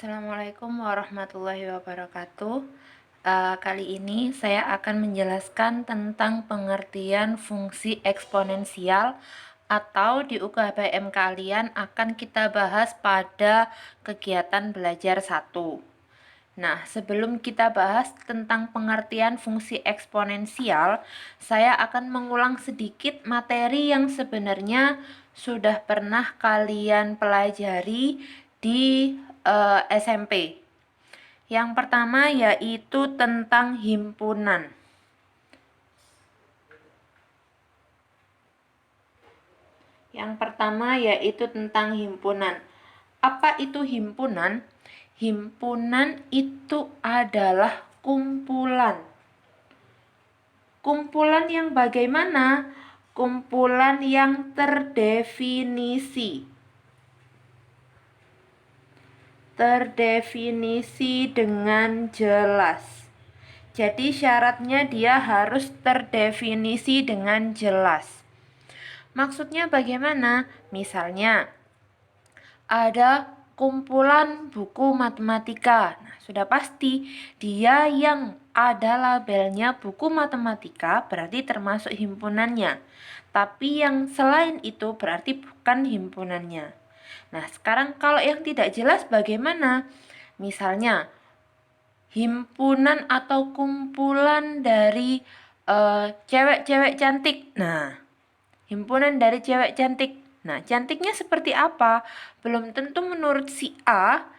Assalamualaikum warahmatullahi wabarakatuh. Kali ini saya akan menjelaskan tentang pengertian fungsi eksponensial atau di UKBM kalian akan kita bahas pada kegiatan belajar 1. Nah, sebelum kita bahas tentang pengertian fungsi eksponensial, saya akan mengulang sedikit materi yang sebenarnya sudah pernah kalian pelajari di SMP. Yang pertama yaitu tentang himpunan. Apa itu himpunan? Himpunan itu adalah kumpulan. Kumpulan yang bagaimana? Kumpulan yang terdefinisi. Terdefinisi dengan jelas. Jadi syaratnya dia harus terdefinisi dengan jelas. Maksudnya bagaimana? Misalnya ada kumpulan buku matematika. Nah, sudah pasti dia yang ada labelnya buku matematika berarti termasuk himpunannya. Tapi yang selain itu berarti bukan himpunannya. Nah, sekarang kalau yang tidak jelas bagaimana? Misalnya himpunan atau kumpulan dari cewek-cewek cantik. Nah, himpunan dari cewek cantik. Nah, cantiknya seperti apa? Belum tentu menurut si A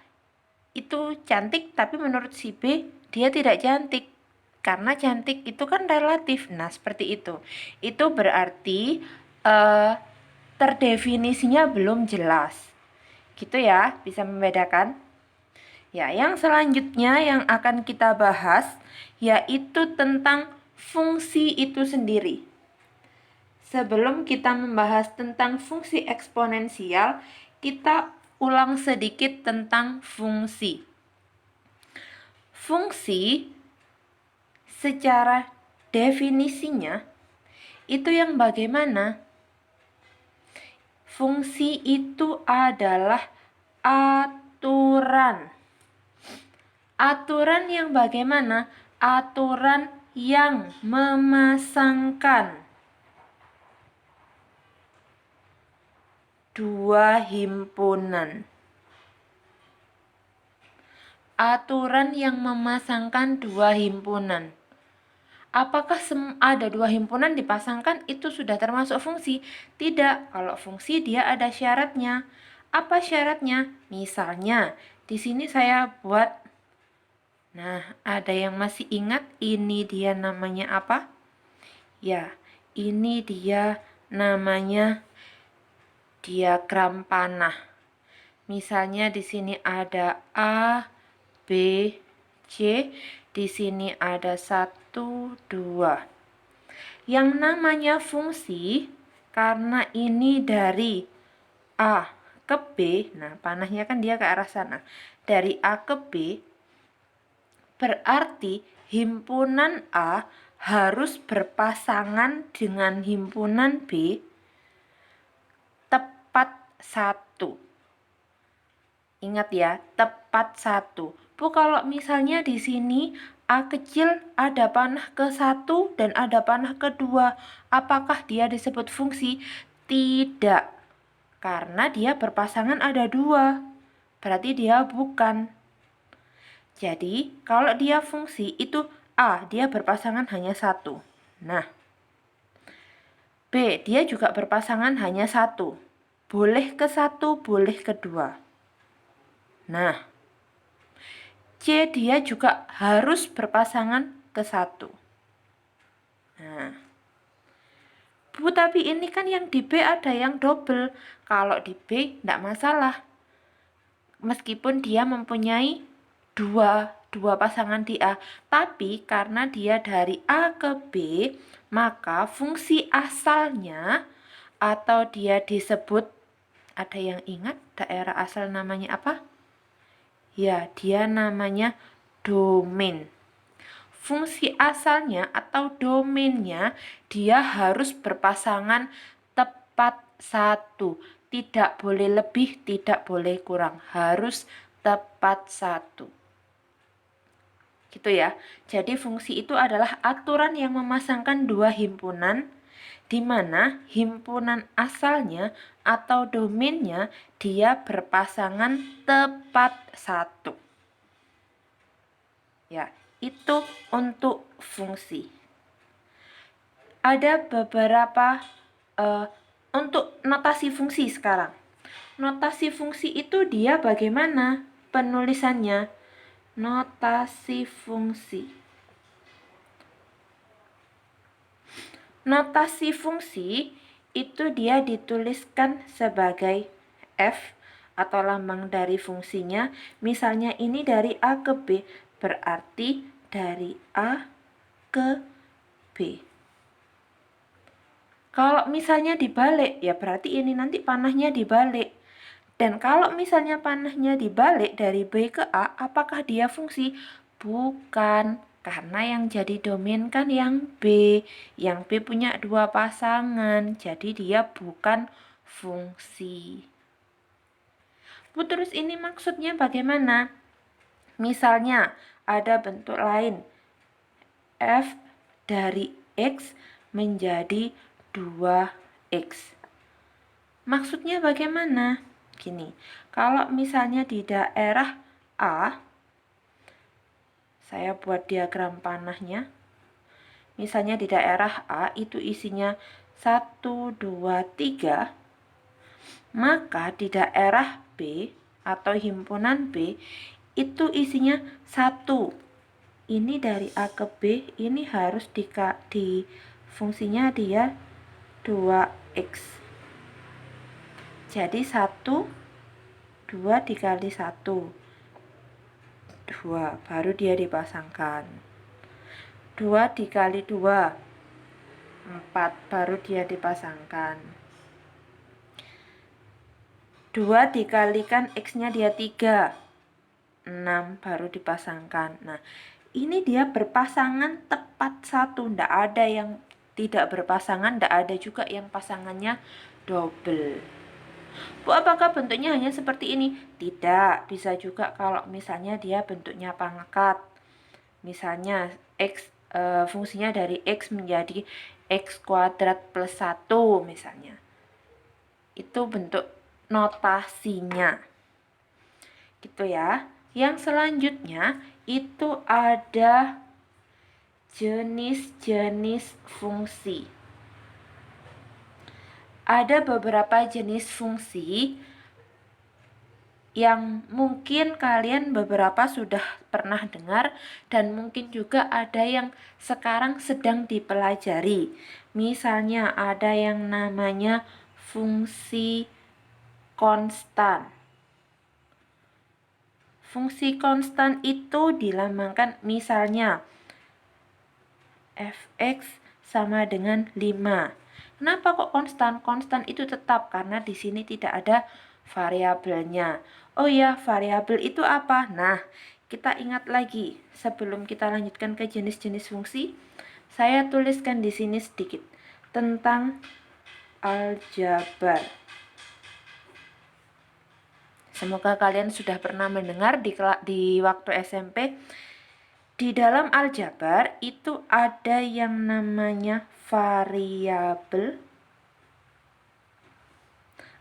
itu cantik, tapi menurut si B dia tidak cantik. Karena cantik itu kan relatif. Nah, seperti itu. Itu berarti terdefinisinya belum jelas. Gitu ya, bisa membedakan. Ya, yang selanjutnya yang akan kita bahas yaitu tentang fungsi itu sendiri. Sebelum kita membahas tentang fungsi eksponensial, kita ulang sedikit tentang fungsi. Fungsi secara definisinya itu yang bagaimana? Fungsi itu adalah aturan. Aturan yang bagaimana? Aturan yang memasangkan dua himpunan. Aturan yang memasangkan dua himpunan. Apakah ada dua himpunan dipasangkan itu sudah termasuk fungsi? Tidak. Kalau fungsi dia ada syaratnya. Apa syaratnya? Misalnya, di sini saya buat. Nah, ada yang masih ingat ini dia namanya apa? Ya, ini dia namanya diagram panah. Misalnya di sini ada A, B, C, di sini ada 1, 2. Yang namanya fungsi, karena ini dari A ke B, nah panahnya kan dia ke arah sana. Dari A ke B, berarti himpunan A harus berpasangan dengan himpunan B tepat 1. Ingat ya, tepat 1. Bu, kalau misalnya di sini A kecil ada panah ke-1 dan ada panah ke-2, apakah dia disebut fungsi? Tidak, karena dia berpasangan ada 2, berarti dia bukan. Jadi, kalau dia fungsi itu A, dia berpasangan hanya 1. Nah, B, dia juga berpasangan hanya 1. Boleh ke-1, boleh ke-2. Nah, C dia juga harus berpasangan ke-1. Nah, Bu, tapi ini kan yang di B ada yang double. Kalau di B tidak masalah. Meskipun dia mempunyai dua pasangan di A. Tapi karena dia dari A ke B, maka fungsi asalnya atau dia disebut, ada yang ingat daerah asal namanya apa? Ya, dia namanya domain. Fungsi asalnya atau domainnya dia harus berpasangan tepat 1. Tidak boleh lebih, tidak boleh kurang. Harus tepat 1. Gitu ya. Jadi fungsi itu adalah aturan yang memasangkan dua himpunan di mana himpunan asalnya atau domainnya dia berpasangan tepat 1. Ya, itu untuk fungsi. Ada beberapa untuk notasi fungsi sekarang. Notasi fungsi itu dia bagaimana penulisannya? Notasi fungsi. Notasi fungsi itu dia dituliskan sebagai F atau lambang dari fungsinya. Misalnya ini dari A ke B, berarti dari A ke B. Kalau misalnya dibalik, ya berarti ini nanti panahnya dibalik. Dan kalau misalnya panahnya dibalik dari B ke A, apakah dia fungsi? Bukan, karena yang jadi domain kan yang B. Yang B punya dua pasangan, jadi dia bukan fungsi. Bu, terus ini maksudnya bagaimana? Misalnya, ada bentuk lain. F dari X menjadi 2X. Maksudnya bagaimana? Gini, kalau misalnya di daerah A, saya buat diagram panahnya. Misalnya di daerah A itu isinya 1, 2, 3. Maka di daerah B atau himpunan B itu isinya 1. Ini dari A ke B, ini harus di fungsinya dia 2X. Jadi 1, 2 dikali 1, 2, baru dia dipasangkan. 2 dikali 2, 4, baru dia dipasangkan. 2 dikalikan X-nya dia 3, 6, baru dipasangkan. Nah, ini dia berpasangan tepat 1, ndak ada yang tidak berpasangan, ndak ada juga yang pasangannya double. Bu, apakah bentuknya hanya seperti ini? Tidak, bisa juga kalau misalnya dia bentuknya pangkat. Misalnya X fungsinya dari X menjadi X kuadrat plus 1 misalnya. Itu bentuk notasinya. Gitu ya. Yang selanjutnya itu ada jenis-jenis fungsi. Ada beberapa jenis fungsi yang mungkin kalian beberapa sudah pernah dengar dan mungkin juga ada yang sekarang sedang dipelajari. Misalnya ada yang namanya fungsi konstan. Fungsi konstan itu dilambangkan misalnya fx sama dengan 5. Kenapa kok konstan? Konstan itu tetap karena di sini tidak ada variabelnya. Oh ya, variabel itu apa? Nah, kita ingat lagi sebelum kita lanjutkan ke jenis-jenis fungsi, saya tuliskan di sini sedikit tentang aljabar. Semoga kalian sudah pernah mendengar di waktu SMP. Di dalam aljabar itu ada yang namanya variabel,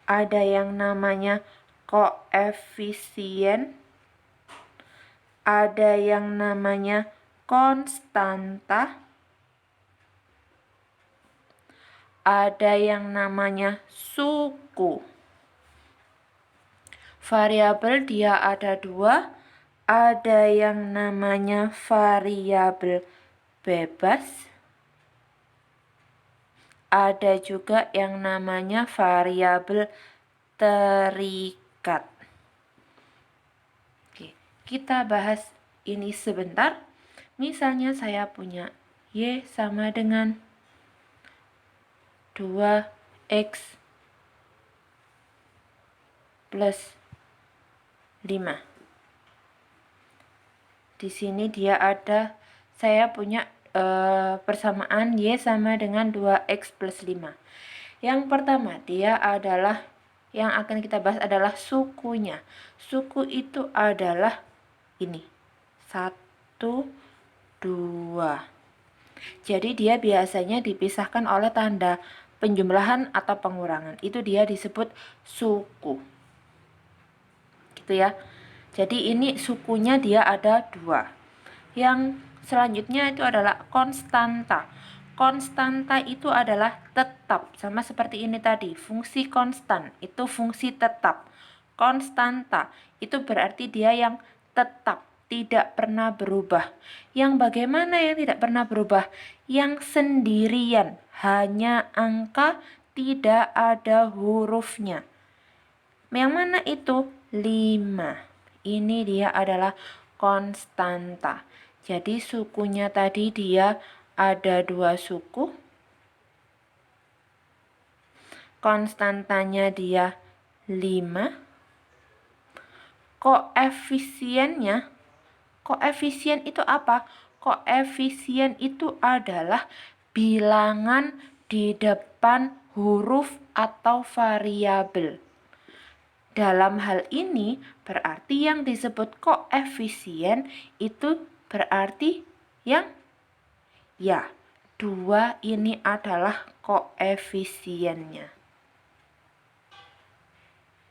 ada yang namanya koefisien, ada yang namanya konstanta, ada yang namanya suku. Variabel dia ada 2, ada yang namanya variabel bebas, ada juga yang namanya variabel terikat. Oke, kita bahas ini sebentar. Misalnya saya punya Y sama dengan 2X plus 5. Di sini dia ada, saya punya persamaan Y sama dengan 2X plus 5. Yang pertama dia adalah Yang akan kita bahas adalah sukunya. Suku itu adalah ini. 1, 2. Jadi dia biasanya dipisahkan oleh tanda penjumlahan atau pengurangan. Itu dia disebut suku. Gitu ya. Jadi ini sukunya dia ada 2. Yang selanjutnya itu adalah konstanta. Konstanta itu adalah tetap, sama seperti ini tadi. Fungsi konstan itu fungsi tetap. Konstanta itu berarti dia yang tetap, tidak pernah berubah. Yang bagaimana yang tidak pernah berubah? Yang sendirian, hanya angka, tidak ada hurufnya. Yang mana itu? 5. Ini dia adalah konstanta. Jadi sukunya tadi dia ada 2 suku. Konstantanya dia 5. Koefisien itu apa? Koefisien itu adalah bilangan di depan huruf atau variabel. Dalam hal ini berarti yang disebut koefisien itu berarti yang 2 ini adalah koefisiennya.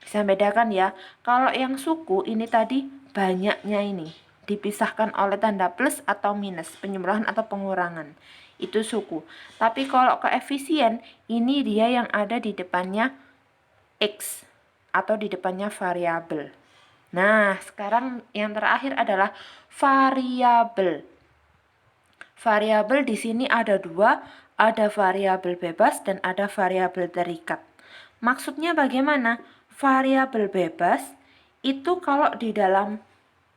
Bisa bedakan ya. Kalau yang suku ini tadi banyaknya ini dipisahkan oleh tanda plus atau minus, penjumlahan atau pengurangan. Itu suku. Tapi kalau koefisien ini dia yang ada di depannya X atau di depannya variabel. Nah, sekarang yang terakhir adalah variabel. Variabel di sini ada 2, ada variabel bebas dan ada variabel terikat. Maksudnya bagaimana? Variabel bebas itu kalau di dalam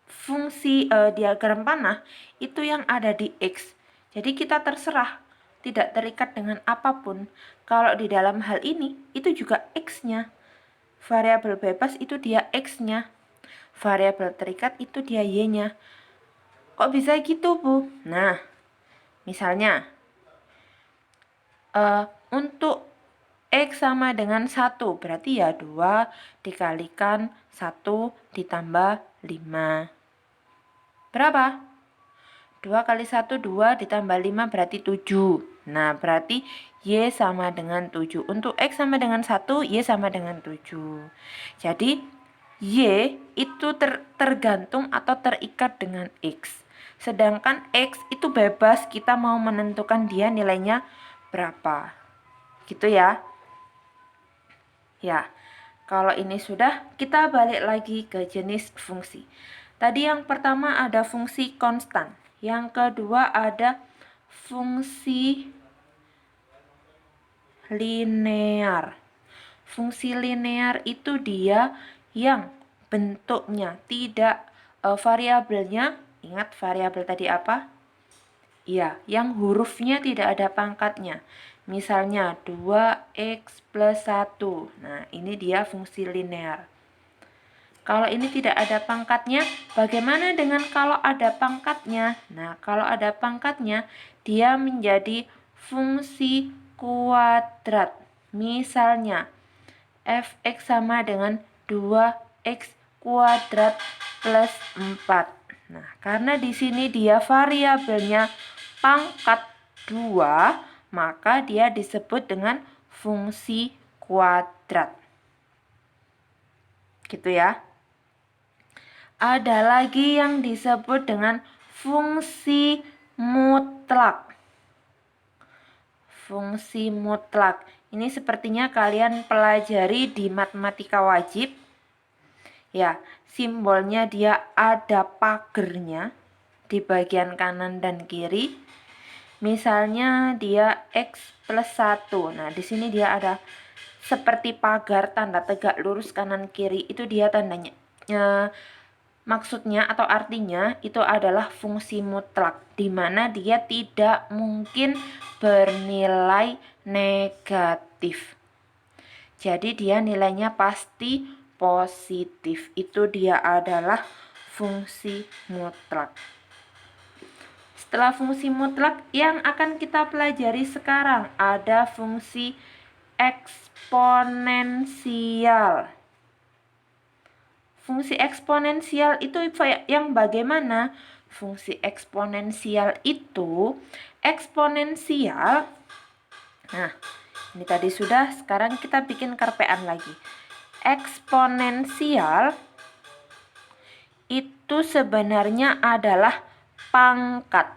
fungsi diagram panah itu yang ada di X. Jadi kita terserah, tidak terikat dengan apapun. Kalau di dalam hal ini itu juga X-nya. Variabel bebas itu dia X-nya. Variabel terikat itu dia Y-nya. Kok bisa gitu, Bu? Nah, misalnya untuk X sama dengan 1, berarti ya 2 dikalikan 1 ditambah 5. Berapa? 2 kali 1, 2 ditambah 5 berarti 7. Nah, berarti Y sama dengan 7. Untuk X sama dengan 1, Y sama dengan 7. Jadi, Y itu tergantung atau terikat dengan X. Sedangkan X itu bebas, kita mau menentukan dia nilainya berapa. Gitu ya. Ya, kalau ini sudah, kita balik lagi ke jenis fungsi. Tadi yang pertama ada fungsi konstan. Yang kedua ada fungsi linear. Fungsi linear itu dia yang bentuknya tidak variabelnya, ingat variabel tadi apa? Iya, yang hurufnya tidak ada pangkatnya. Misalnya 2x plus 1. Nah, ini dia fungsi linear. Kalau ini tidak ada pangkatnya, bagaimana dengan kalau ada pangkatnya? Nah, kalau ada pangkatnya, dia menjadi fungsi kuadrat. Misalnya, fx sama dengan 2x kuadrat plus 4. Nah, karena di sini dia variabelnya pangkat 2, maka dia disebut dengan fungsi kuadrat. Gitu ya. Ada lagi yang disebut dengan fungsi mutlak. Fungsi mutlak. Ini sepertinya kalian pelajari di matematika wajib. Ya, simbolnya dia ada pagernya di bagian kanan dan kiri. Misalnya dia X plus 1. Nah, di sini dia ada seperti pagar tanda tegak lurus kanan kiri. Itu dia tandanya. Maksudnya atau artinya itu adalah fungsi mutlak, di mana dia tidak mungkin bernilai negatif. Jadi dia nilainya pasti positif. Itu dia adalah fungsi mutlak. Setelah fungsi mutlak yang akan kita pelajari sekarang ada fungsi eksponensial. Fungsi eksponensial itu yang bagaimana? Fungsi eksponensial itu eksponensial. Nah, ini tadi sudah, sekarang kita bikin kerpean lagi. Eksponensial itu sebenarnya adalah pangkat.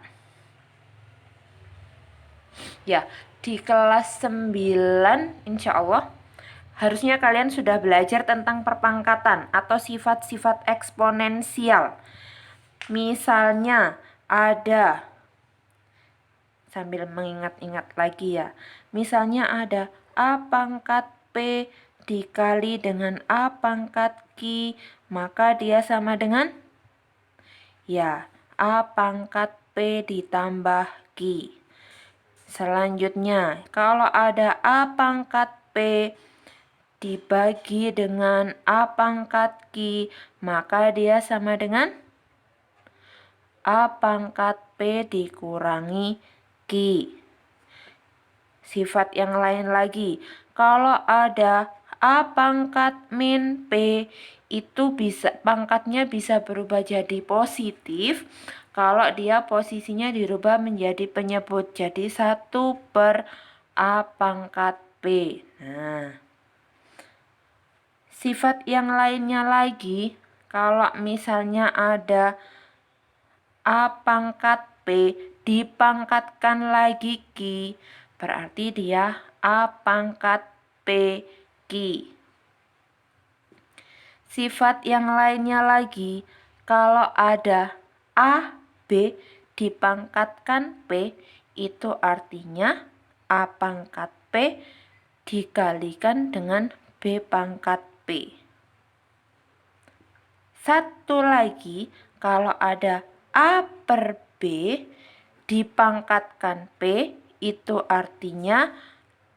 Ya, di kelas 9 insya Allah harusnya kalian sudah belajar tentang perpangkatan atau sifat-sifat eksponensial. Misalnya ada, sambil mengingat-ingat lagi ya. Misalnya ada A pangkat P dikali dengan A pangkat Q, maka dia sama dengan, ya, A pangkat P ditambah Q. Selanjutnya, kalau ada A pangkat P dibagi dengan A pangkat Q, maka dia sama dengan A pangkat P dikurangi Q. Sifat yang lain lagi, kalau ada A pangkat min P, itu pangkatnya bisa berubah jadi positif kalau dia posisinya dirubah menjadi penyebut, jadi 1/A pangkat P. Nah, sifat yang lainnya lagi, kalau misalnya ada A pangkat P dipangkatkan lagi Q, berarti dia A pangkat P Q. Sifat yang lainnya lagi, kalau ada A B dipangkatkan P, itu artinya A pangkat P dikalikan dengan B pangkat P. Satu lagi, kalau ada A per B dipangkatkan P, itu artinya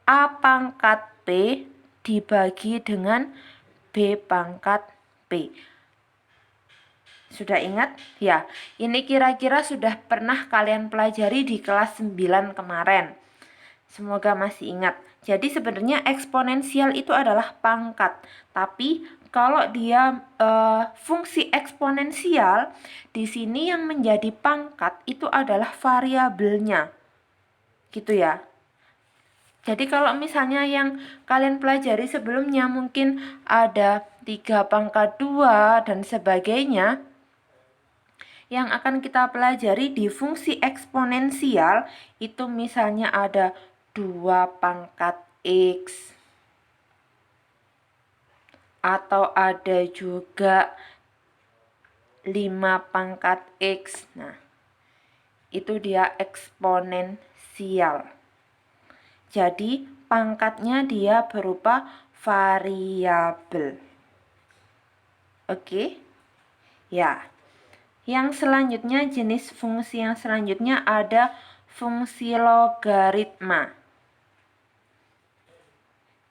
A pangkat P dibagi dengan B pangkat P. Sudah ingat? Ya, ini kira-kira sudah pernah kalian pelajari di kelas 9 kemarin. Semoga masih ingat. Jadi sebenarnya eksponensial itu adalah pangkat. Tapi kalau dia fungsi eksponensial, di sini yang menjadi pangkat itu adalah variabelnya. Gitu ya. Jadi kalau misalnya yang kalian pelajari sebelumnya mungkin ada 3 pangkat 2 dan sebagainya, yang akan kita pelajari di fungsi eksponensial itu misalnya ada 2 pangkat X, atau ada juga 5 pangkat X. Nah, itu dia eksponensial. Jadi pangkatnya dia berupa variabel. Oke? Ya. Yang selanjutnya, jenis fungsi yang selanjutnya ada fungsi logaritma.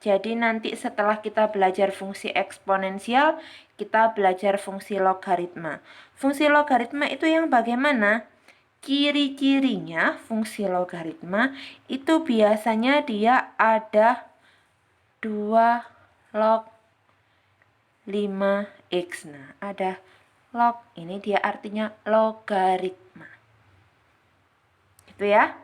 Jadi nanti setelah kita belajar fungsi eksponensial, kita belajar fungsi logaritma. Fungsi logaritma itu yang bagaimana? Ciri-cirinya fungsi logaritma itu biasanya dia ada 2 log 5x. Nah, ada log, ini dia artinya logaritma. Gitu ya.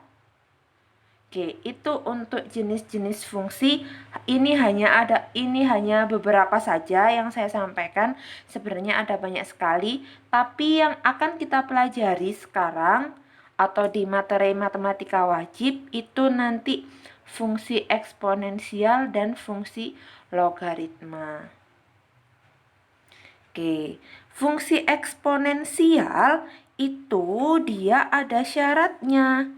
Oke, itu untuk jenis-jenis fungsi. Ini hanya beberapa saja yang saya sampaikan. Sebenarnya ada banyak sekali, tapi yang akan kita pelajari sekarang atau di materi matematika wajib itu nanti fungsi eksponensial dan fungsi logaritma. Oke, fungsi eksponensial itu dia ada syaratnya.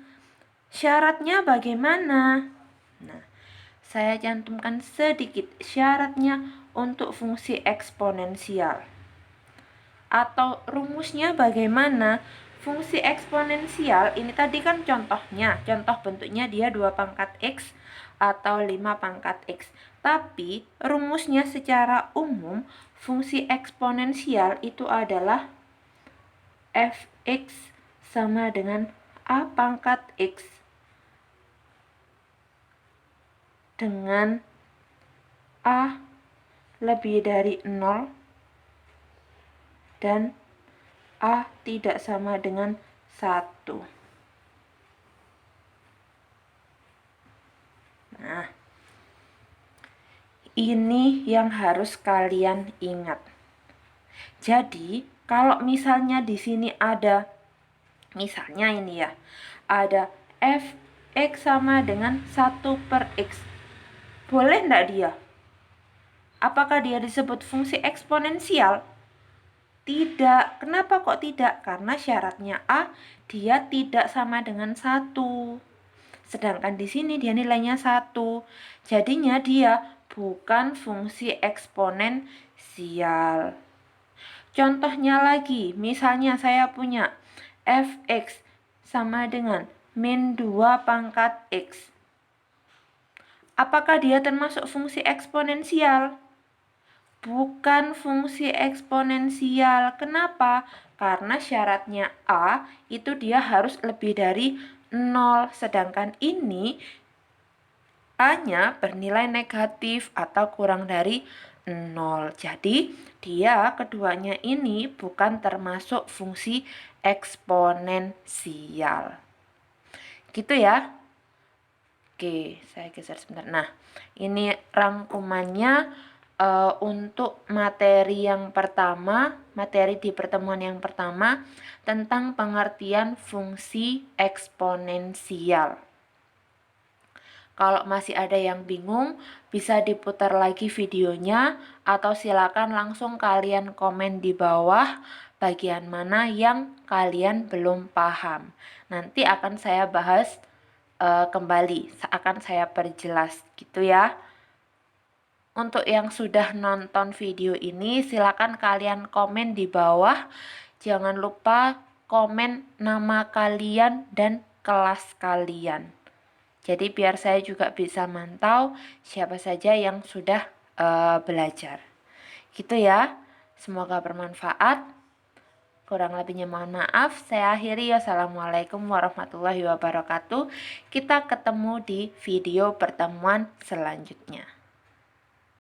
Syaratnya bagaimana? Nah, saya cantumkan sedikit syaratnya untuk fungsi eksponensial. Atau rumusnya bagaimana? Fungsi eksponensial ini tadi kan contohnya, contoh bentuknya dia 2 pangkat X atau 5 pangkat X. Tapi rumusnya secara umum, fungsi eksponensial itu adalah fx sama dengan A pangkat X dengan A lebih dari 0 dan A tidak sama dengan 1. Nah, ini yang harus kalian ingat. Jadi, kalau misalnya di sini ada, misalnya ini ya, ada f(x) sama dengan 1/x. Boleh enggak dia? Apakah dia disebut fungsi eksponensial? Tidak. Kenapa kok tidak? Karena syaratnya A, dia tidak sama dengan 1. Sedangkan di sini dia nilainya 1. Jadinya dia bukan fungsi eksponensial. Contohnya lagi, misalnya saya punya f(x) sama dengan min 2 pangkat x. Apakah dia termasuk fungsi eksponensial? Bukan fungsi eksponensial. Kenapa? Karena syaratnya A itu dia harus lebih dari 0. Sedangkan ini A-nya bernilai negatif atau kurang dari 0. Jadi, dia keduanya ini bukan termasuk fungsi eksponensial. Gitu ya. Oke, saya geser sebentar. Nah, ini rangkumannya untuk materi yang pertama, materi di pertemuan yang pertama tentang pengertian fungsi eksponensial. Kalau masih ada yang bingung, bisa diputar lagi videonya atau silakan langsung kalian komen di bawah bagian mana yang kalian belum paham. Nanti akan saya bahas kembali, akan saya perjelas gitu ya. Untuk yang sudah nonton video ini, silakan kalian komen di bawah. Jangan lupa komen nama kalian dan kelas kalian. Jadi biar saya juga bisa mantau siapa saja yang sudah belajar. Gitu ya. Semoga bermanfaat. Kurang lebihnya mohon maaf. Saya akhiri. Wassalamualaikum warahmatullahi wabarakatuh. Kita ketemu di video pertemuan selanjutnya.